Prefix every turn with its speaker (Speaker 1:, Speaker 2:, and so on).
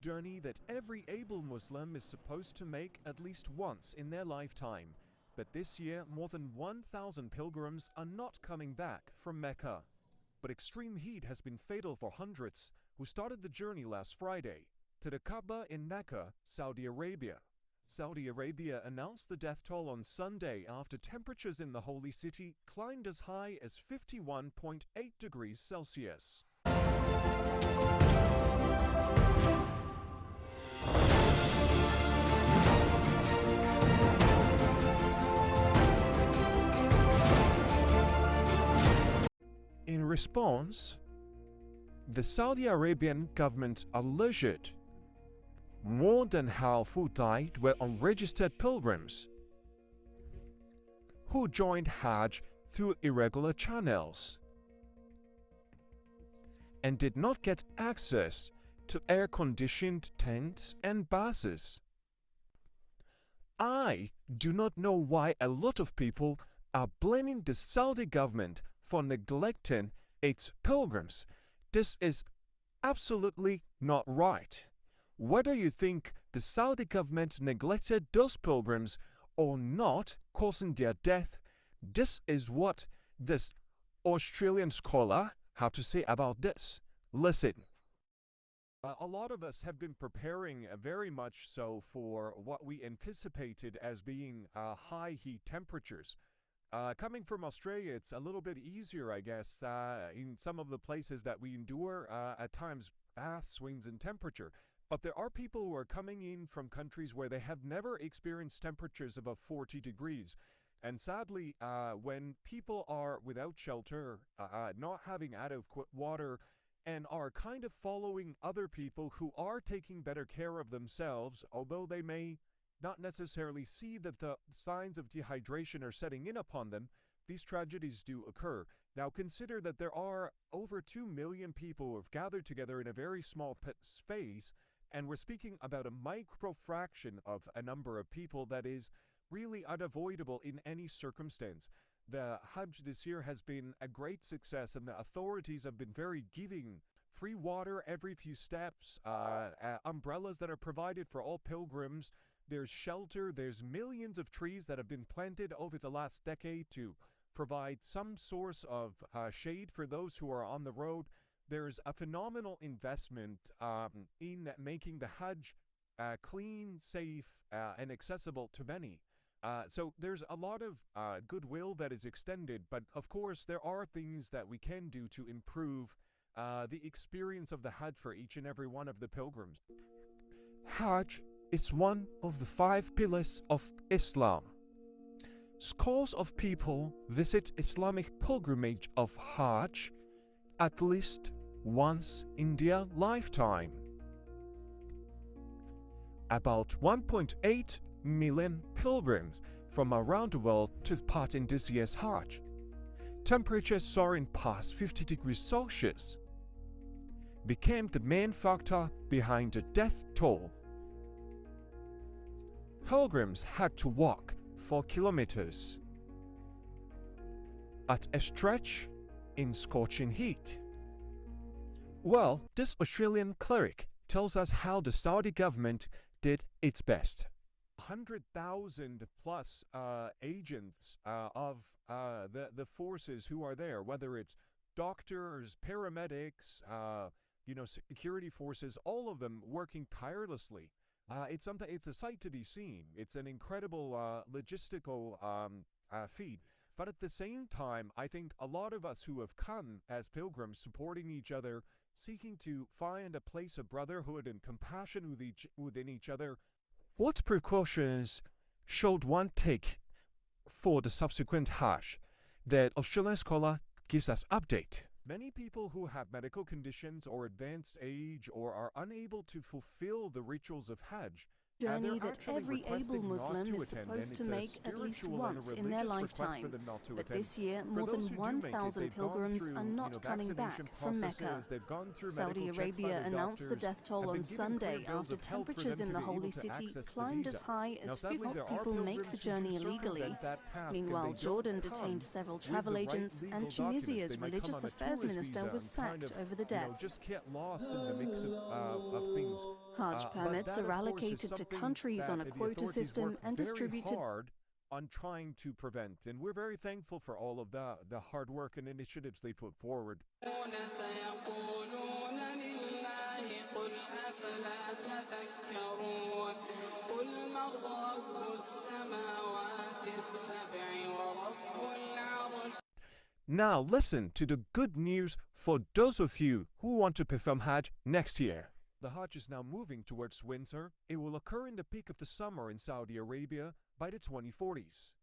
Speaker 1: Journey that every able Muslim is supposed to make at least once in their lifetime. But this year, more than 1,000 pilgrims are not coming back from Mecca. But extreme heat has been fatal for hundreds who started the journey last Friday to the Kaaba in Mecca, Saudi Arabia. Saudi Arabia announced the death toll on Sunday after temperatures in the holy city climbed as high as 51.8 degrees Celsius. In response, the Saudi Arabian government alleged more than half who died were unregistered pilgrims who joined Hajj through irregular channels and did not get access to air-conditioned tents and buses. I do not know why a lot of people are blaming the Saudi government for neglecting its pilgrims. This is absolutely not right. Whether you think the Saudi government neglected those pilgrims or not, causing their death, this is what this Australian scholar had to say about this. Listen. A lot of us have been preparing very much so for what we anticipated as being high heat temperatures. Coming from Australia, it's a little bit easier, I guess, in some of the places that we endure at times vast swings in temperature. But there are people who are coming in from countries where they have never experienced temperatures above 40 degrees. And sadly, when people are without shelter, not having adequate water, and are kind of following other people who are taking better care of themselves, although they may not necessarily see that the signs of dehydration are setting in upon them, these tragedies do occur. Now consider that there are over 2 million people who have gathered together in a very small space, and we're speaking about a micro fraction of a number of people that is really unavoidable in any circumstance. The Hajj this year has been a great success, and the authorities have been very giving. Free water every few steps, umbrellas that are provided for all pilgrims, there's shelter, there's millions of trees that have been planted over the last decade to provide some source of shade for those who are on the road. There's a phenomenal investment in making the Hajj clean, safe, and accessible to many. So there's a lot of goodwill that is extended, but of course there are things that we can do to improve the experience of the Hajj for each and every one of the pilgrims. Hajj is one of the 5 pillars of Islam. Scores of people visit Islamic pilgrimage of Hajj at least once in their lifetime. About 1.8 million pilgrims from around the world took part in this year's Hajj. Temperatures soaring past 50 degrees Celsius became the main factor behind the death toll. Pilgrims had to walk 4 kilometers at a stretch in scorching heat. Well, this Australian cleric tells us how the Saudi government did its best. 100,000 plus agents of the forces who are there, whether it's doctors, paramedics, security forces, all of them working tirelessly. It's a sight to be seen. It's an incredible logistical feat. But at the same time, I think a lot of us who have come as pilgrims, supporting each other, seeking to find a place of brotherhood and compassion within each other. What precautions should one take for the subsequent Hajj? The Australian scholar gives us update. Many people who have medical conditions or advanced age or are unable to fulfill the rituals of Hajj
Speaker 2: journey that every able Muslim is supposed to make at least once in their lifetime. But this year, more than 1,000 pilgrims are not coming back from Mecca. Saudi Arabia announced the death toll on Sunday after temperatures in the holy city climbed as high as 50 people make the journey illegally. Meanwhile, Jordan detained several travel agents, and Tunisia's religious affairs minister was sacked over the deaths. Hajj permits are allocated to countries on a quota system and distributed
Speaker 1: on trying to prevent, and we're very thankful for all of the hard work and initiatives they put forward. Now listen to the good news for those of you who want to perform Hajj next year. The Hajj is now moving towards winter. It will occur in the peak of the summer in Saudi Arabia by the 2040s.